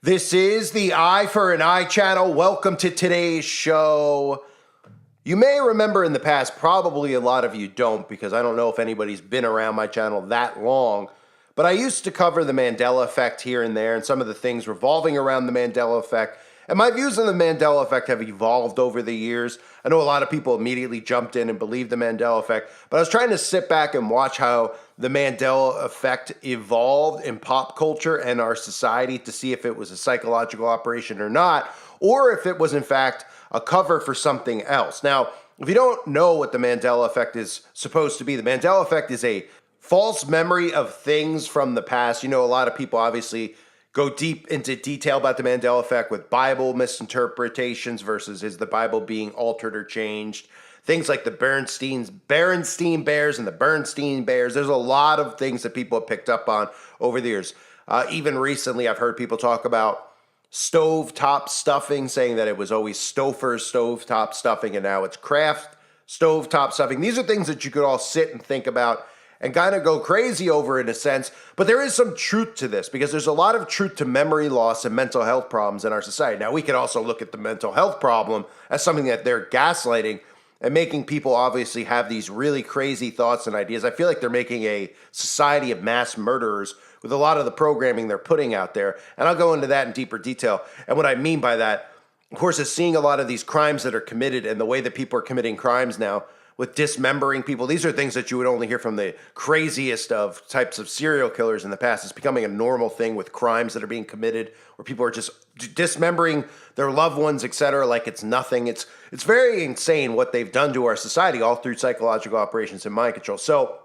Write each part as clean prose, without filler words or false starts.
This is the Eye for an Eye channel. Welcome to today's show. You may remember in the past, probably a lot of you don't, because I don't know if anybody's been around my channel that long, but I used to cover the Mandela effect here and there and some of the things revolving around the Mandela effect. And my views on the Mandela effect have evolved over the years. I know a lot of people immediately jumped in and believed the Mandela effect, but I was trying to sit back and watch how the Mandela effect evolved in pop culture and our society to see if it was a psychological operation or not, or if it was in fact a cover for something else. Now, if you don't know what the Mandela effect is supposed to be, the Mandela effect is a false memory of things from the past. You know, a lot of people obviously go deep into detail about the Mandela effect with Bible misinterpretations versus is the Bible being altered or changed. Things like the Berenstain Bears and the Bernstein Bears. There's a lot of things that people have picked up on over the years. Even recently, I've heard people talk about stovetop stuffing, saying that it was always Stouffer's stovetop stuffing and now it's Kraft stovetop stuffing. These are things that you could all sit and think about and kind of go crazy over in a sense, but there is some truth to this because there's a lot of truth to memory loss and mental health problems in our society. Now, we could also look at the mental health problem as something that they're gaslighting and making people obviously have these really crazy thoughts and ideas. I feel like they're making a society of mass murderers with a lot of the programming they're putting out there, and I'll go into that in deeper detail. And what I mean by that, of course, is seeing a lot of these crimes that are committed and the way that people are committing crimes now with dismembering people. These are things that you would only hear from the craziest of types of serial killers in the past. It's becoming a normal thing with crimes that are being committed where people are just dismembering their loved ones, etc., like it's nothing. It's very insane what they've done to our society, all through psychological operations and mind control. So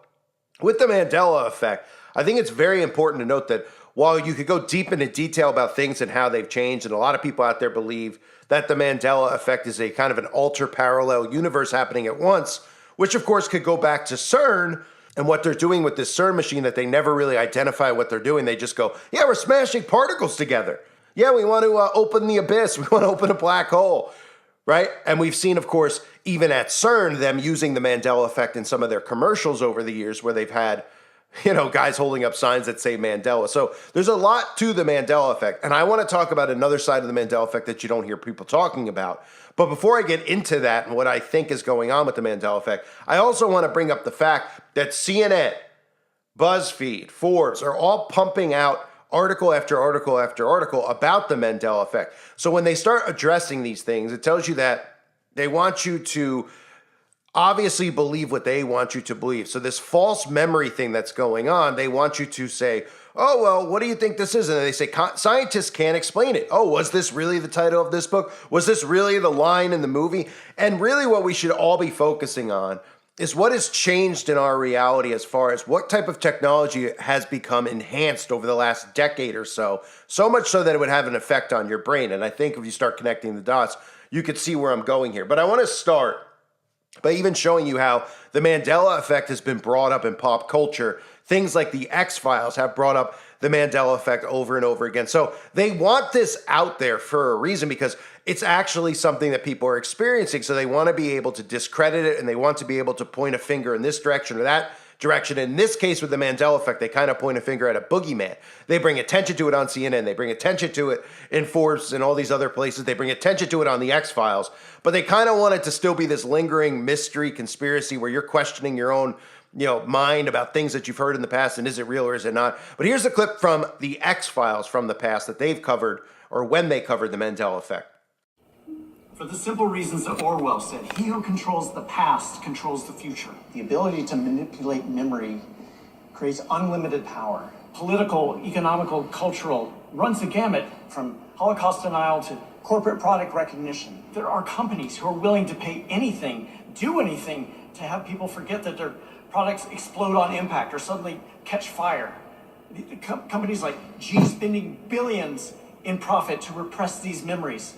with the Mandela effect, I think it's very important to note that while you could go deep into detail about things and how they've changed, and a lot of people out there believe that the Mandela effect is a kind of an alter-parallel universe happening at once, which of course could go back to CERN and what they're doing with this CERN machine that they never really identify what they're doing. They just go, yeah, we're smashing particles together. Yeah, we want to open the abyss. We want to open a black hole, right? And we've seen, of course, even at CERN, them using the Mandela effect in some of their commercials over the years where they've had, you know, guys holding up signs that say Mandela. So there's a lot to the Mandela effect. And I want to talk about another side of the Mandela effect that you don't hear people talking about. But before I get into that and what I think is going on with the Mandela effect, I also want to bring up the fact that CNN, BuzzFeed, Forbes are all pumping out article after article after article about the Mandela effect. So when they start addressing these things, it tells you that they want you to obviously believe what they want you to believe. So this false memory thing that's going on, they want you to say, oh, well, what do you think this is? And they say, scientists can't explain it. Oh, was this really the title of this book? Was this really the line in the movie? And really what we should all be focusing on is what has changed in our reality as far as what type of technology has become enhanced over the last decade or so much so that it would have an effect on your brain. And I think if you start connecting the dots, you could see where I'm going here. But I want to start by even showing you how the Mandela effect has been brought up in pop culture. Things like the X-Files have brought up the Mandela effect over and over again. So they want this out there for a reason because it's actually something that people are experiencing. So they want to be able to discredit it and they want to be able to point a finger in this direction or that direction. In this case with the Mandela effect, they kind of point a finger at a boogeyman. They bring attention to it on CNN. They bring attention to it in Forbes and all these other places. They bring attention to it on the X-Files. But they kind of want it to still be this lingering mystery conspiracy where you're questioning your own mind about things that you've heard in the past and is it real or is it not. But here's a clip from the X-Files from the past that they've covered or when they covered the Mandela effect. For the simple reasons that Orwell said, he who controls the past controls the future. The ability to manipulate memory creates unlimited power. Political, economical, cultural, runs the gamut from Holocaust denial to corporate product recognition. There are companies who are willing to pay anything, do anything, to have people forget that their products explode on impact or suddenly catch fire. Companies like G spending billions in profit to repress these memories.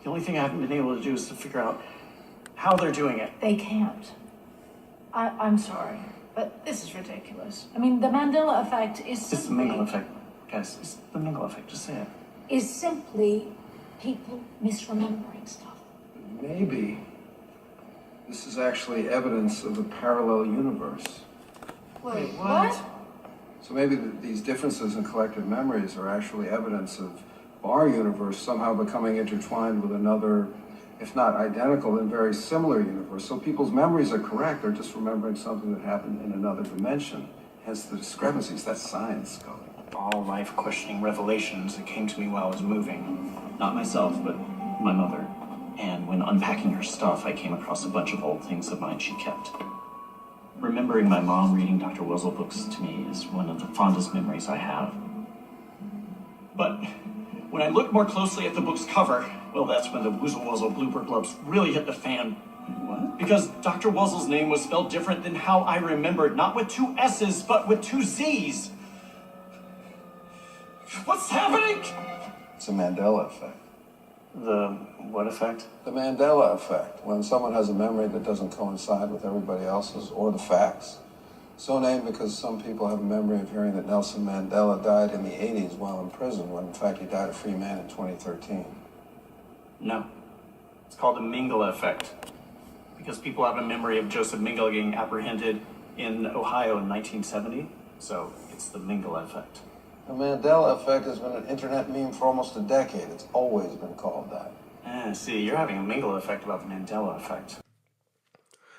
The only thing I haven't been able to do is to figure out how they're doing it. They can't. I'm sorry, but this is ridiculous. I mean, the Mandela effect is simply... It's the Mingle effect, guys. It's the Mingle effect, just say it. Is simply people misremembering stuff. Maybe this is actually evidence of a parallel universe. Wait, what? So maybe these differences in collective memories are actually evidence of our universe somehow becoming intertwined with another, if not identical, then very similar universe. So people's memories are correct. They're just remembering something that happened in another dimension. Hence the discrepancies. That's science, Scully. All life-questioning revelations that came to me while I was moving. Not myself, but my mother. And when unpacking her stuff, I came across a bunch of old things of mine she kept. Remembering my mom reading Dr. Wiesel books to me is one of the fondest memories I have. But when I looked more closely at the book's cover, well, that's when the Wuzel blooper gloves really hit the fan. What? Because Dr. Wiesel's name was spelled different than how I remembered, not with 2 S's, but with 2 Z's. What's happening? It's a Mandela effect. The what effect? The Mandela effect, when someone has a memory that doesn't coincide with everybody else's or the facts. So named because some people have a memory of hearing that Nelson Mandela died in the 80s while in prison, when in fact he died a free man in 2013. No. It's called the Mingala effect. Because people have a memory of Joseph Mingala getting apprehended in Ohio in 1970. So it's the Mingala effect. The Mandela effect has been an internet meme for almost a decade. It's always been called that. See, you're having a Mingala effect about the Mandela effect.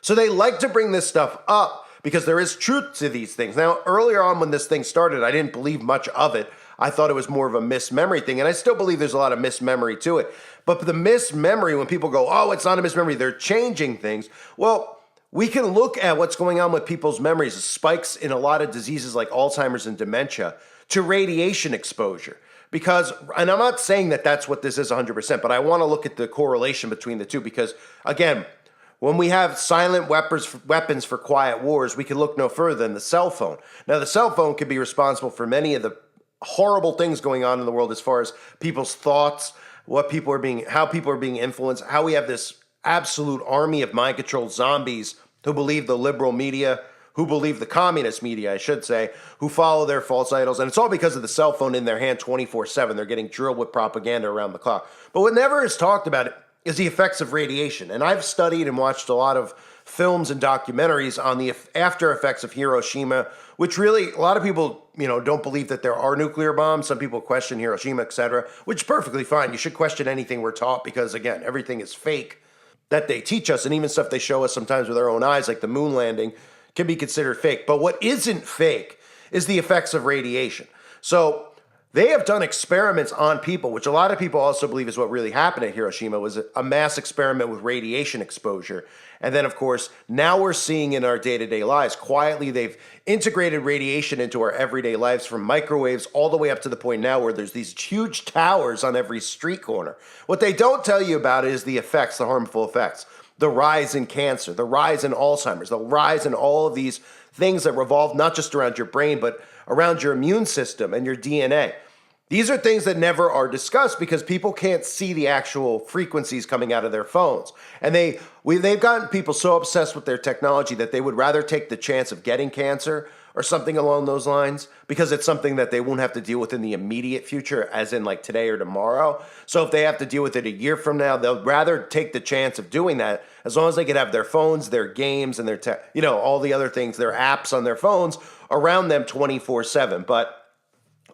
So they like to bring this stuff up because there is truth to these things. Now, earlier on when this thing started, I didn't believe much of it. I thought it was more of a mismemory thing, and I still believe there's a lot of mismemory to it. But the mismemory, when people go, oh, it's not a mismemory, they're changing things. Well, we can look at what's going on with people's memories, spikes in a lot of diseases like Alzheimer's and dementia, to radiation exposure. Because, and I'm not saying that that's what this is 100%, but I want to look at the correlation between the two because, again, when we have silent weapons for quiet wars, we can look no further than the cell phone. Now, the cell phone could be responsible for many of the horrible things going on in the world as far as people's thoughts, how people are being influenced, how we have this absolute army of mind-controlled zombies who believe the liberal media, who believe the communist media, I should say, who follow their false idols. And it's all because of the cell phone in their hand 24/7. They're getting drilled with propaganda around the clock. But what never is talked about is the effects of radiation. And I've studied and watched a lot of films and documentaries on the after effects of Hiroshima, which really, a lot of people, don't believe that there are nuclear bombs. Some people question Hiroshima, etc., which is perfectly fine. You should question anything we're taught because, again, everything is fake that they teach us. And even stuff they show us sometimes with our own eyes, like the moon landing, can be considered fake. But what isn't fake is the effects of radiation. So they have done experiments on people, which a lot of people also believe is what really happened at Hiroshima, was a mass experiment with radiation exposure. And then, of course, now we're seeing in our day-to-day lives, quietly they've integrated radiation into our everyday lives from microwaves all the way up to the point now where there's these huge towers on every street corner. What they don't tell you about is the effects, the harmful effects. The rise in cancer, the rise in Alzheimer's, the rise in all of these things that revolve not just around your brain, but around your immune system and your DNA. These are things that never are discussed because people can't see the actual frequencies coming out of their phones. And they've gotten people so obsessed with their technology that they would rather take the chance of getting cancer or something along those lines because it's something that they won't have to deal with in the immediate future, as in like today or tomorrow. So if they have to deal with it a year from now, they'll rather take the chance of doing that as long as they can have their phones, their games, and their all the other things, their apps on their phones around them 24/7. But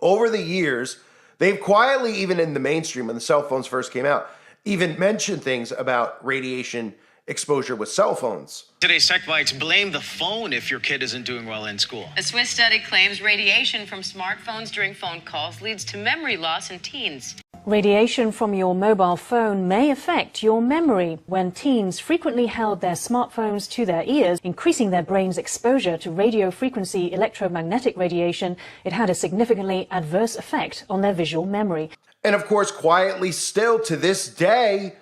over the years, they've quietly, even in the mainstream when the cell phones first came out, even mentioned things about radiation exposure with cell phones. Today's Tech Bites blame the phone if your kid isn't doing well in school. A Swiss study claims radiation from smartphones during phone calls leads to memory loss in teens. Radiation from your mobile phone may affect your memory. When teens frequently held their smartphones to their ears, increasing their brain's exposure to radio frequency electromagnetic radiation, it had a significantly adverse effect on their visual memory. And of course, quietly still to this day,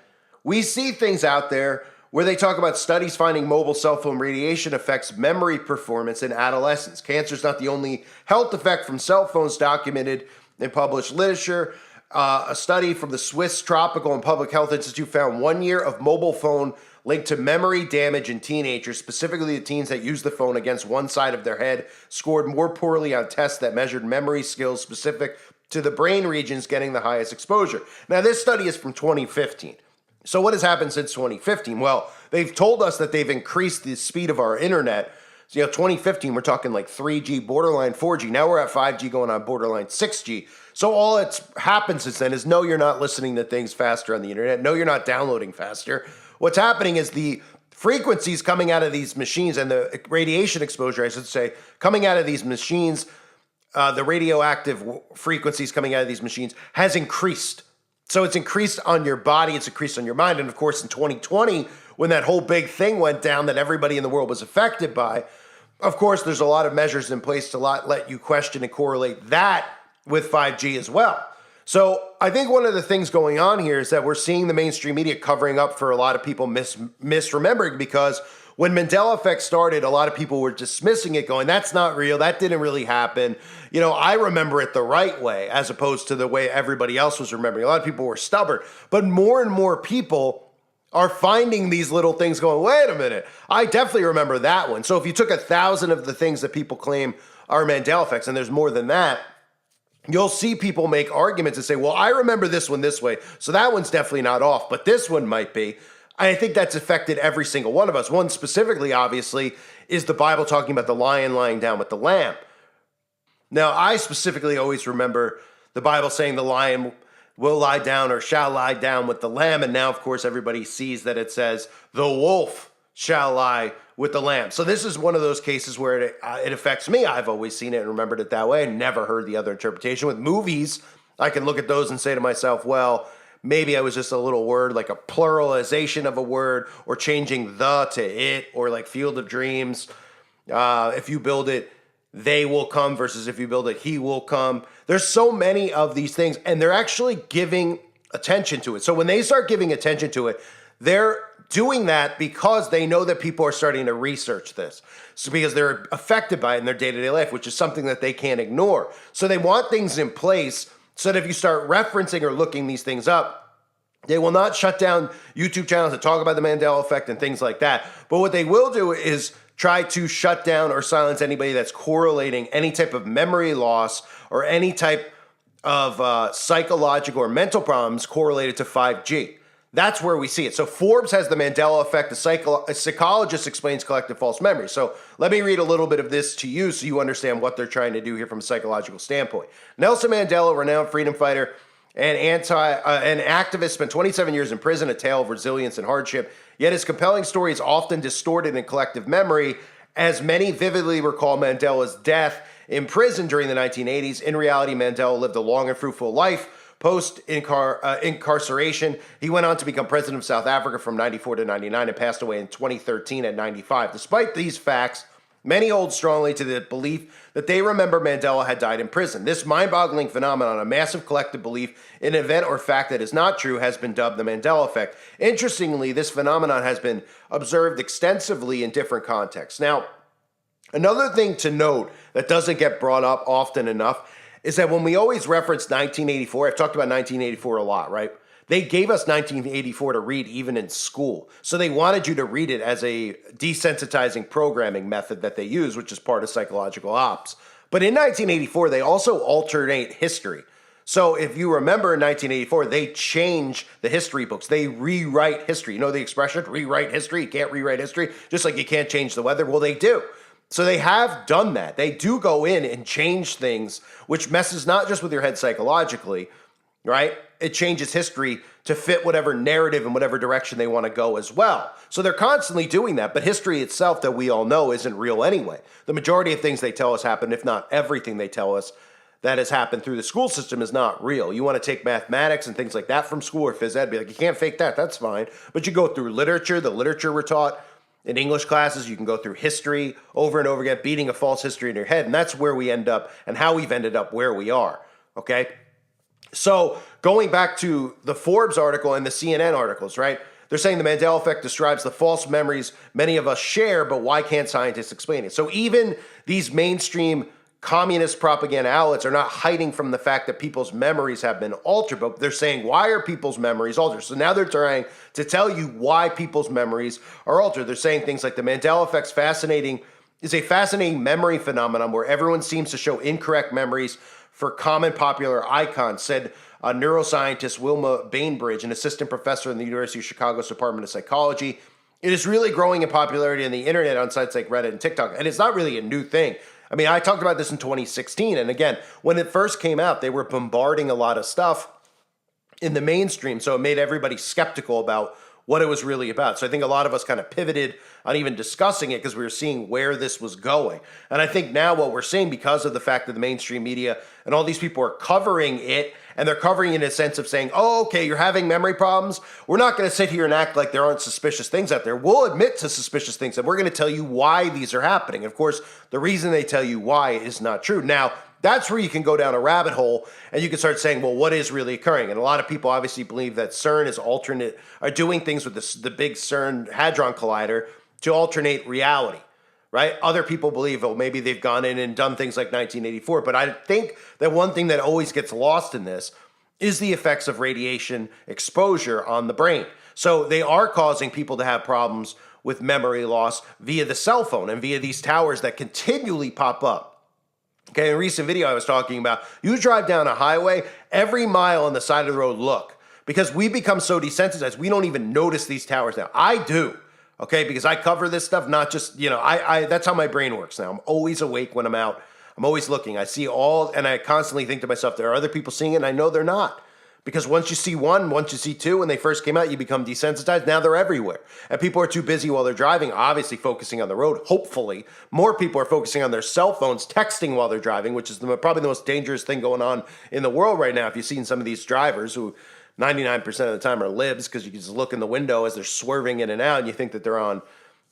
we see things out there where they talk about studies finding mobile cell phone radiation affects memory performance in adolescence. Cancer is not the only health effect from cell phones documented in published literature. A study from the Swiss Tropical and Public Health Institute found 1 year of mobile phone linked to memory damage in teenagers, specifically the teens that used the phone against one side of their head, scored more poorly on tests that measured memory skills specific to the brain regions getting the highest exposure. Now, this study is from 2015. So what has happened since 2015? Well, they've told us that they've increased the speed of our internet. So, 2015, we're talking like 3G, borderline 4G. Now we're at 5G going on borderline 6G. So all it happens is then is no, you're not listening to things faster on the internet. No, you're not downloading faster. What's happening is the frequencies coming out of these machines and the radiation exposure, I should say, coming out of these machines, the radioactive frequencies coming out of these machines has increased. So it's increased on your body, it's increased on your mind. And of course, in 2020, when that whole big thing went down that everybody in the world was affected by, of course, there's a lot of measures in place to let you question and correlate that with 5G as well. So I think one of the things going on here is that we're seeing the mainstream media covering up for a lot of people misremembering, because when Mandela effect started, a lot of people were dismissing it, going, that's not real, that didn't really happen. You know, I remember it the right way as opposed to the way everybody else was remembering. A lot of people were stubborn, but more and more people are finding these little things going, wait a minute, I definitely remember that one. So if you took 1,000 of the things that people claim are Mandela effects, and there's more than that, you'll see people make arguments and say, well, I remember this one this way, so that one's definitely not off, but this one might be. I think that's affected every single one of us. One specifically, obviously, is the Bible talking about the lion lying down with the lamb. Now, I specifically always remember the Bible saying the lion will lie down or shall lie down with the lamb, and now, of course, everybody sees that it says the wolf shall lie with the lamb. So this is one of those cases where it affects me. I've always seen it and remembered it that way. I never heard the other interpretation. With movies, I can look at those and say to myself, well, maybe I was just a little word, like a pluralization of a word, or changing the to it, or like Field of Dreams. If you build it, they will come, versus if you build it, he will come. There's so many of these things, and they're actually giving attention to it. So when they start giving attention to it, they're doing that because they know that people are starting to research this. So because they're affected by it in their day-to-day life, which is something that they can't ignore. So they want things in place so that if you start referencing or looking these things up, they will not shut down YouTube channels that talk about the Mandela effect and things like that. But what they will do is try to shut down or silence anybody that's correlating any type of memory loss or any type of psychological or mental problems correlated to 5G. That's where we see it. So Forbes has the Mandela effect. A psychologist explains collective false memory. So let me read a little bit of this to you so you understand what they're trying to do here from a psychological standpoint. Nelson Mandela, renowned freedom fighter and an activist, spent 27 years in prison, a tale of resilience and hardship. Yet his compelling story is often distorted in collective memory, as many vividly recall Mandela's death in prison during the 1980s. In reality, Mandela lived a long and fruitful life. Post-incarceration, he went on to become president of South Africa from 94 to 99 and passed away in 2013 at 95. Despite these facts, many hold strongly to the belief that they remember Mandela had died in prison. This mind-boggling phenomenon, a massive collective belief in an event or fact that is not true, has been dubbed the Mandela effect. Interestingly, this phenomenon has been observed extensively in different contexts. Now, another thing to note that doesn't get brought up often enough is that when we always reference 1984, I've talked about 1984 a lot, right? They gave us 1984 to read even in school. So they wanted you to read it as a desensitizing programming method that they use, which is part of psychological ops. But in 1984, they also alternate history. So if you remember in 1984, they change the history books. They rewrite history. You know the expression, rewrite history? You can't rewrite history, just like you can't change the weather. Well, they do. So they have done that. They do go in and change things, which messes not just with your head psychologically, right? It changes history to fit whatever narrative and whatever direction they want to go as well. So they're constantly doing that, but history itself that we all know isn't real anyway. The majority of things they tell us happen, if not everything they tell us that has happened through the school system, is not real. You want to take mathematics and things like that from school or phys ed, be like, you can't fake that, that's fine. But you go through literature, the literature we're taught in English classes, you can go through history over and over again, beating a false history in your head. And that's where we end up and how we've ended up where we are. Okay. So going back to the Forbes article and the CNN articles, right? They're saying the Mandela effect describes the false memories many of us share, but why can't scientists explain it? So even these mainstream communist propaganda outlets are not hiding from the fact that people's memories have been altered, but they're saying, why are people's memories altered? So now they're trying to tell you why people's memories are altered. They're saying things like the Mandela effect's is a fascinating memory phenomenon where everyone seems to show incorrect memories for common popular icons, said neuroscientist Wilma Bainbridge, an assistant professor in the University of Chicago's Department of Psychology. It is really growing in popularity on the internet on sites like Reddit and TikTok, and it's not really a new thing. I mean, I talked about this in 2016. And again, when it first came out, they were bombarding a lot of stuff in the mainstream. So it made everybody skeptical about what it was really about. So I think a lot of us kind of pivoted on even discussing it because we were seeing where this was going. And I think now what we're seeing, because of the fact that the mainstream media and all these people are covering it, and they're covering it in a sense of saying, oh, okay, you're having memory problems. We're not going to sit here and act like there aren't suspicious things out there. We'll admit to suspicious things, and we're going to tell you why these are happening. Of course, the reason they tell you why is not true. Now, that's where you can go down a rabbit hole and you can start saying, well, what is really occurring? And a lot of people obviously believe that CERN is are doing things with the big CERN Hadron Collider to alternate reality, right? Other people believe, well, maybe they've gone in and done things like 1984. But I think that one thing that always gets lost in this is the effects of radiation exposure on the brain. So they are causing people to have problems with memory loss via the cell phone and via these towers that continually pop up. Okay, in a recent video I was talking about, you drive down a highway, every mile on the side of the road, look. Because we become so desensitized, we don't even notice these towers now. I do, okay, because I cover this stuff, not just, I that's how my brain works now. I'm always awake when I'm out. I'm always looking. I see all, and I constantly think to myself, there are other people seeing it, and I know they're not. Because once you see one, once you see two, when they first came out, you become desensitized. Now they're everywhere. And people are too busy while they're driving, obviously focusing on the road. Hopefully, more people are focusing on their cell phones, texting while they're driving, which is probably the most dangerous thing going on in the world right now. If you've seen some of these drivers who 99% of the time are libs, because you can just look in the window as they're swerving in and out, and you think that they're on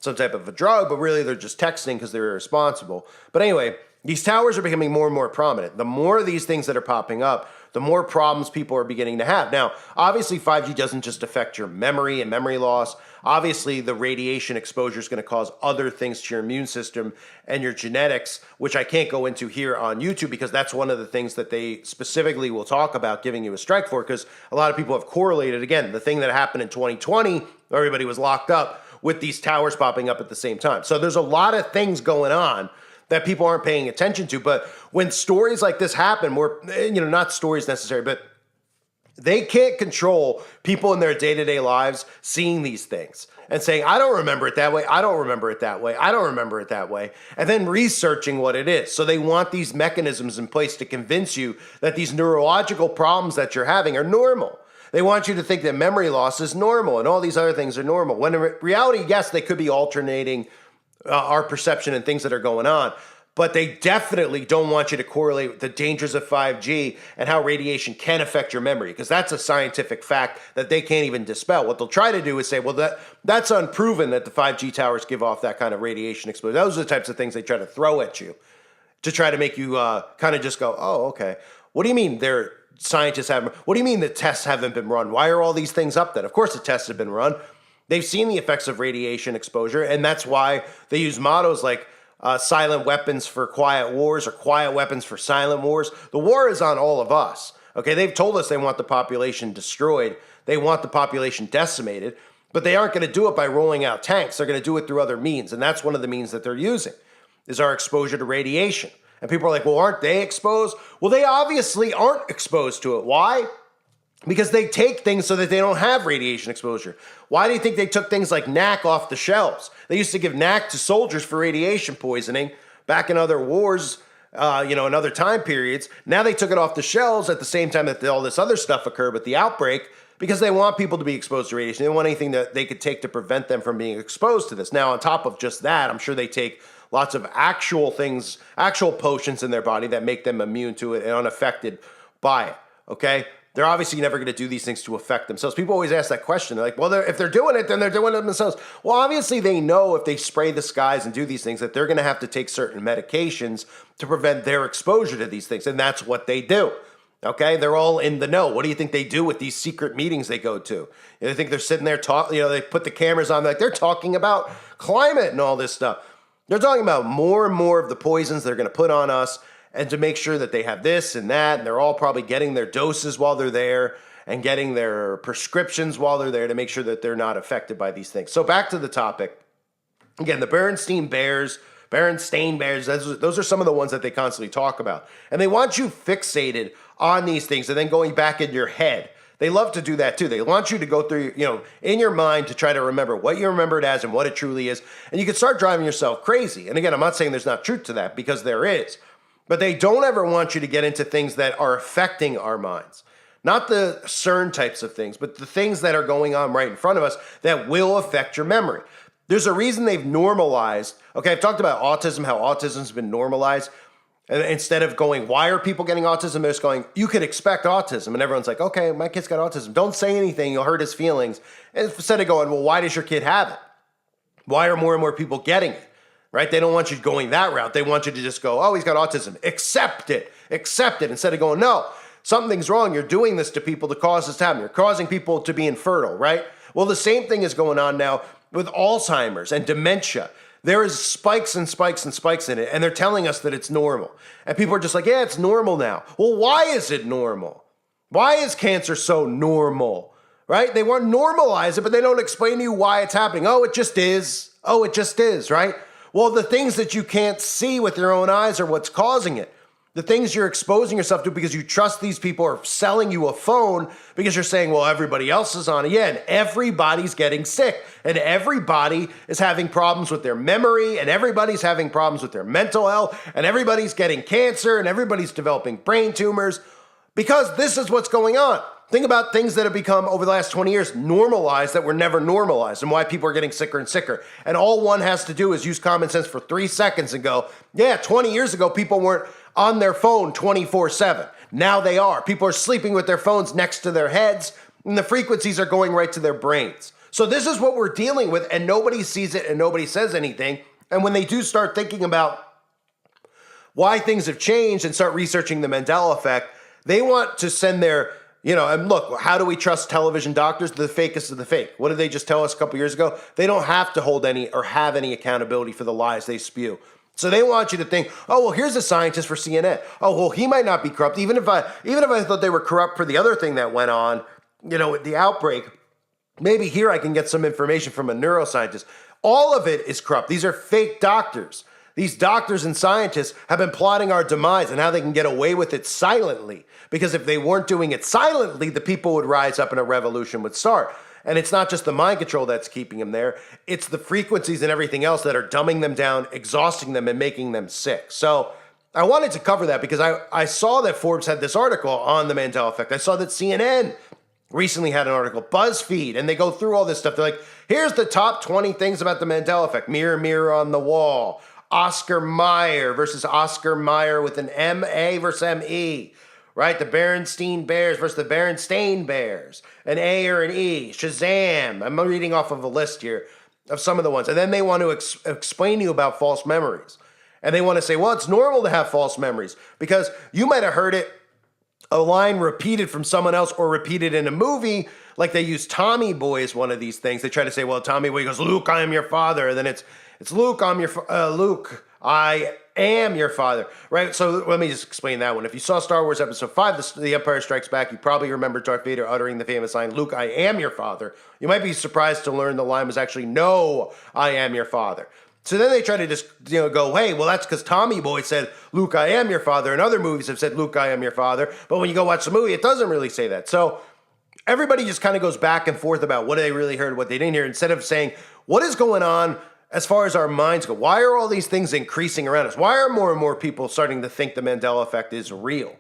some type of a drug, but really they're just texting because they're irresponsible. But anyway, these towers are becoming more and more prominent. The more of these things that are popping up, the more problems people are beginning to have. Now, obviously, 5G doesn't just affect your memory and memory loss. Obviously, the radiation exposure is going to cause other things to your immune system and your genetics, which I can't go into here on YouTube because that's one of the things that they specifically will talk about giving you a strike for, because a lot of people have correlated, again, the thing that happened in 2020, everybody was locked up, with these towers popping up at the same time. So there's a lot of things going on that people aren't paying attention to. But when stories like this happen, not stories necessarily, but they can't control people in their day-to-day lives seeing these things and saying, I don't remember it that way, I don't remember it that way, I don't remember it that way, and then researching what it is. So they want these mechanisms in place to convince you that these neurological problems that you're having are normal. They want you to think that memory loss is normal and all these other things are normal. When in reality, yes, they could be alternating our perception and things that are going on, but they definitely don't want you to correlate with the dangers of 5G and how radiation can affect your memory, because that's a scientific fact that they can't even dispel. What they'll try to do is say, well, that's unproven that the 5G towers give off that kind of radiation exposure. Those are the types of things they try to throw at you to try to make you kind of just go, oh, okay. What do you mean scientists haven't? What do you mean the tests haven't been run? Why are all these things up then? Of course the tests have been run. They've seen the effects of radiation exposure, and that's why they use mottos like silent weapons for quiet wars or quiet weapons for silent wars. The war is on all of us. Okay, they've told us they want the population destroyed. They want the population decimated, but they aren't going to do it by rolling out tanks. They're going to do it through other means, and that's one of the means that they're using, is our exposure to radiation. And people are like, well, aren't they exposed? Well, they obviously aren't exposed to it. Why? Because they take things so that they don't have radiation exposure. Why do you think they took things like NAC off the shelves? They used to give NAC to soldiers for radiation poisoning back in other wars, in other time periods. Now they took it off the shelves at the same time that all this other stuff occurred with the outbreak, because they want people to be exposed to radiation. They don't want anything that they could take to prevent them from being exposed to this. Now, on top of just that, I'm sure they take lots of actual potions in their body that make them immune to it and unaffected by it, okay? They're obviously never going to do these things to affect themselves. People always ask that question. They're like, well, if they're doing it, then they're doing it themselves. Well, obviously they know if they spray the skies and do these things that they're going to have to take certain medications to prevent their exposure to these things, and that's what they do. Okay, they're all in the know. What do you think they do with these secret meetings they go to? They think they're sitting there talking. They put the cameras on, they're talking about climate and all this stuff. They're talking about more and more of the poisons they're going to put on us, and to make sure that they have this and that, and they're all probably getting their doses while they're there and getting their prescriptions while they're there to make sure that they're not affected by these things. So back to the topic. Again, the Berenstain Bears, those are some of the ones that they constantly talk about. And they want you fixated on these things and then going back in your head They love to do that too. They want you to go through, in your mind to try to remember what you remember it as and what it truly is. And you can start driving yourself crazy. And again, I'm not saying there's not truth to that, because there is. But they don't ever want you to get into things that are affecting our minds. Not the CERN types of things, but the things that are going on right in front of us that will affect your memory. There's a reason they've normalized. Okay, I've talked about autism, how autism's been normalized. And instead of going, why are people getting autism? They're just going, you could expect autism. And everyone's like, okay, my kid's got autism. Don't say anything. You'll hurt his feelings. And instead of going, well, why does your kid have it? Why are more and more people getting it? Right? They don't want you going that route. They want you to just go, oh, he's got autism. Accept it. Accept it. Instead of going, no, something's wrong. You're doing this to people to cause this to happen. You're causing people to be infertile, right? Well, the same thing is going on now with Alzheimer's and dementia. There is spikes and spikes and spikes in it, and they're telling us that it's normal. And people are just like, yeah, it's normal now. Well, why is it normal? Why is cancer so normal? Right? They want to normalize it, but they don't explain to you why it's happening. Oh, it just is. Oh, it just is, right? Well, the things that you can't see with your own eyes are what's causing it. The things you're exposing yourself to because you trust these people are selling you a phone because you're saying, well, everybody else is on it. Yeah, and everybody's getting sick. And everybody is having problems with their memory. And everybody's having problems with their mental health. And everybody's getting cancer. And everybody's developing brain tumors. Because this is what's going on. Think about things that have become, over the last 20 years, normalized that were never normalized and why people are getting sicker and sicker. And all one has to do is use common sense for 3 seconds and go, yeah, 20 years ago, people weren't on their phone 24/7. Now they are. People are sleeping with their phones next to their heads, and the frequencies are going right to their brains. So this is what we're dealing with, and nobody sees it and nobody says anything. And when they do start thinking about why things have changed and start researching the Mandela effect, they want to send their, and look, how do we trust television doctors? The fakest of the fake. What did they just tell us a couple years ago? They don't have to hold any or have any accountability for the lies they spew. So they want you to think, oh, well, here's a scientist for CNN. Oh, well, he might not be corrupt. Even if I thought they were corrupt for the other thing that went on, the outbreak, maybe here I can get some information from a neuroscientist. All of it is corrupt. These are fake doctors. These doctors and scientists have been plotting our demise and how they can get away with it silently. Because if they weren't doing it silently, the people would rise up and a revolution would start. And it's not just the mind control that's keeping them there. It's the frequencies and everything else that are dumbing them down, exhausting them, and making them sick. So I wanted to cover that because I saw that Forbes had this article on the Mandela effect. I saw that CNN recently had an article, BuzzFeed, and they go through all this stuff. They're like, here's the top 20 things about the Mandela effect. Mirror, mirror on the wall. Oscar Mayer versus Oscar Mayer with an M-A versus M-E. Right? The Berenstain Bears versus the Berenstain Bears. An A or an E. Shazam. I'm reading off of a list here of some of the ones. And then they want to explain to you about false memories. And they want to say, well, it's normal to have false memories because you might have heard it, a line repeated from someone else or repeated in a movie. Like they use Tommy Boy as one of these things. They try to say, well, Tommy Boy goes, Luke, I am your father. And then it's Luke, Luke, I am your father, right? So let me just explain that one. If you saw Star Wars Episode 5, The Empire Strikes Back, you probably remember Darth Vader uttering the famous line, Luke, I am your father. You might be surprised to learn the line was actually, no, I am your father. So then they try to just, go, hey, well, that's because Tommy Boy said, Luke, I am your father. And other movies have said, Luke, I am your father. But when you go watch the movie, it doesn't really say that. So everybody just kind of goes back and forth about what they really heard, what they didn't hear, instead of saying, what is going on as far as our minds go? Why are all these things increasing around us? Why are more and more people starting to think the Mandela effect is real?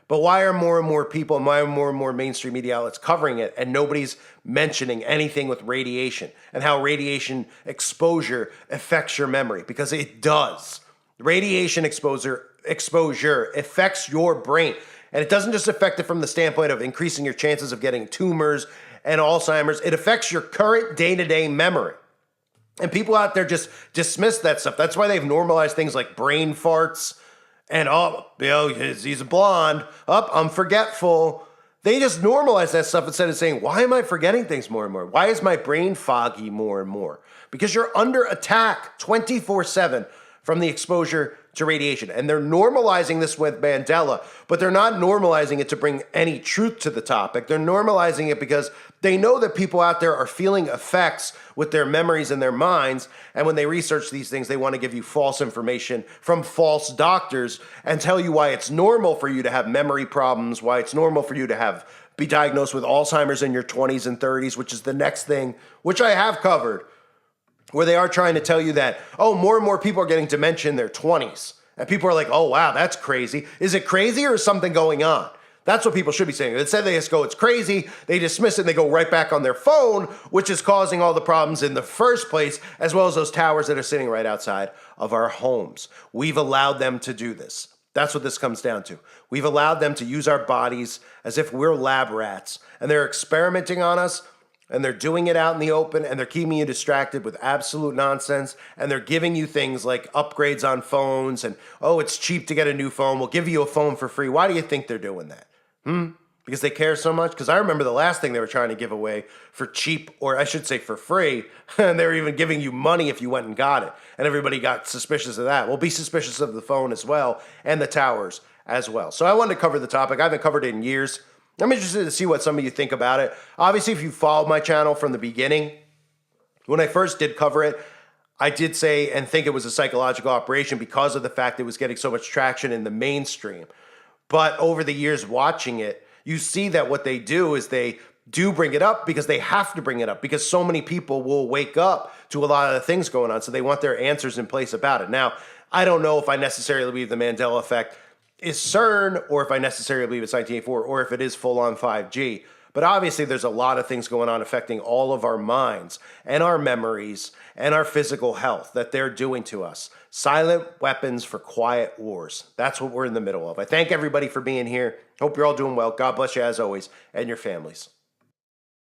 But why are more and more people and why are more and more mainstream media outlets covering it and nobody's mentioning anything with radiation and how radiation exposure affects your memory? Because it does. Radiation exposure affects your brain. And it doesn't just affect it from the standpoint of increasing your chances of getting tumors and Alzheimer's. It affects your current day-to-day memory. And people out there just dismiss that stuff. That's why they've normalized things like brain farts and, he's a blonde. I'm forgetful. They just normalize that stuff instead of saying, why am I forgetting things more and more? Why is my brain foggy more and more? Because you're under attack 24/7 from the exposure to radiation. And they're normalizing this with Mandela, but they're not normalizing it to bring any truth to the topic. They're normalizing it because they know that people out there are feeling effects with their memories and their minds. And when they research these things, they want to give you false information from false doctors and tell you why it's normal for you to have memory problems, why it's normal for you to have be diagnosed with Alzheimer's in your 20s and 30s, which is the next thing, which I have covered, where they are trying to tell you that, oh, more and more people are getting dementia in their 20s. And people are like, oh, wow, that's crazy. Is it crazy or is something going on? That's what people should be saying. Instead, they just go, it's crazy. They dismiss it and they go right back on their phone, which is causing all the problems in the first place, as well as those towers that are sitting right outside of our homes. We've allowed them to do this. That's what this comes down to. We've allowed them to use our bodies as if we're lab rats, and they're experimenting on us, and they're doing it out in the open, and they're keeping you distracted with absolute nonsense, and they're giving you things like upgrades on phones, and, oh, it's cheap to get a new phone. We'll give you a phone for free. Why do you think they're doing that? Because they care so much? Because I remember the last thing they were trying to give away for cheap, or I should say for free, and they were even giving you money if you went and got it. And everybody got suspicious of that. Well, be suspicious of the phone as well, and the towers as well. So I wanted to cover the topic. I haven't covered it in years. I'm interested to see what some of you think about it. Obviously, if you followed my channel from the beginning, when I first did cover it, I did say and think it was a psychological operation because of the fact it was getting so much traction in the mainstream. But over the years watching it, you see that what they do is they do bring it up because they have to bring it up because so many people will wake up to a lot of the things going on. So they want their answers in place about it. Now, I don't know if I necessarily believe the Mandela effect is CERN or if I necessarily believe it's 1984 or if it is full on 5G. But obviously there's a lot of things going on affecting all of our minds and our memories and our physical health that they're doing to us. Silent weapons for quiet wars. That's what we're in the middle of. I thank everybody for being here. Hope you're all doing well. God bless you as always and your families.